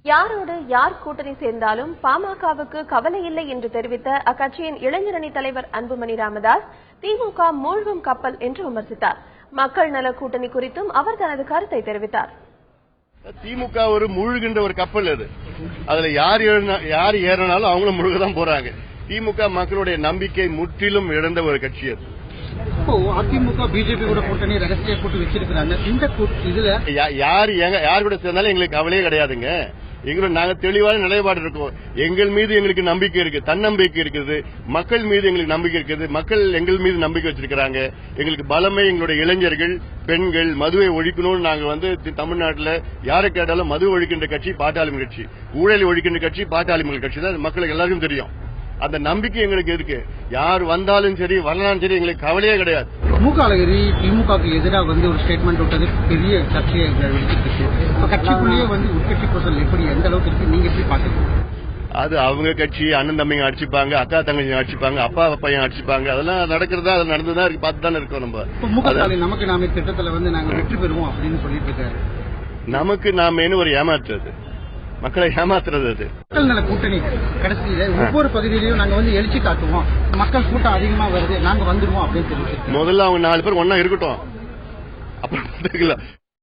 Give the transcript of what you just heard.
யாரோடு யார் கூட்டணி சேர்ந்தாலும் பாமகவுக்கு கவலை இல்லை என்று தெரிவித்த அக்கட்சியின் இளைஞரணி தலைவர் அன்புமணி ராமதாஸ் திமுக மூழ்கும் கப்பல் என்று விமர்சித்தார். மக்கள் நல கூட்டணி குறித்தும் அவர் தனது கருத்தை தெரிவித்தார். திமுக ஒரு மூழ்கின்ற ஒரு கப்பல் அது. அதுல யார் ஏறினாலும் அவங்களும் முழுகதான் போறாங்க. திமுக மக்களுடைய நம்பிக்கை முற்றிலும் இழந்த ஒரு கட்சி அது. இப்போ அதிமுக பிஜேபி கூட கூட்டணி ரகசிய கூட்டு வச்சிருக்காங்க. இந்த இதுல யார் கூட சேர்ந்தாலும் எங்களுக்கு கவலையே கிடையாதுங்க. நாங்க தெளிவான நிலைப்பாடு இருக்கோம். எங்கள் மீது எங்களுக்கு நம்பிக்கை இருக்கு, தன்னம்பிக்கை இருக்குது. மக்கள் மீது எங்களுக்கு நம்பிக்கை இருக்குது. மக்கள் எங்கள் மீது நம்பிக்கை வச்சிருக்கிறாங்க. எங்களுக்கு பலமே எங்களுடைய இளைஞர்கள், பெண்கள். மதுவை ஒழிக்கணும்னு நாங்க தமிழ்நாட்டில் யாரை கேட்டாலும் மது ஒழிக்கின்ற கட்சி பாட்டாளி கட்சி, ஊழலை ஒழிக்கின்ற கட்சி பாட்டாளி கட்சி தான் மக்களுக்கு எல்லாருக்கும் தெரியும். அந்த நம்பிக்கை எங்களுக்கு இருக்கு. யார் வந்தாலும் சரி வரலாலும் சரி எங்களுக்கு கவலையே கிடையாது. மூக்காலகிரி திமுகவுக்கு எதிராக ஒரு ஸ்டேட்மெண்ட் விட்டது பெரிய சர்ச்சையை வெளியிட்டு கட்சிக்குள்ளேயே உட்கட்சி பூசல் எப்படி எந்த அளவுக்கு இருக்கு, நீங்க எப்படி பாக்குறீங்க? அது அவங்க கட்சி, அண்ணன் தம்பிங்க அடிச்சுப்பாங்க, அக்கா தங்கச்சி அடிச்சுப்பாங்க, அப்பா பையன் அடிச்சுப்பாங்க. அதெல்லாம் நடக்கிறதா, அது நடந்துதான் இருக்கு, பார்த்து தானே இருக்கோம். நம்ம நமக்கு நாம திட்டத்தில் நாங்க வெற்றி பெறுவோம் அப்படின்னு சொல்லிட்டு இருக்காரு. நமக்கு நாம ஒரு ஏமாற்றுறது, மக்களை ஏமாத்துறது. அது மக்கள் நல கூட்டணி கடைசியில ஒவ்வொரு பகுதியிலையும் நாங்க எழுச்சி காட்டுவோம், மக்கள் கூட்டம் அதிகமா வருது, நாங்க வந்துருவோம் அப்படின்னு சொல்லி முதல்ல அவங்க 4 பேர் ஒன்னா இருக்கட்டும், அப்புறம்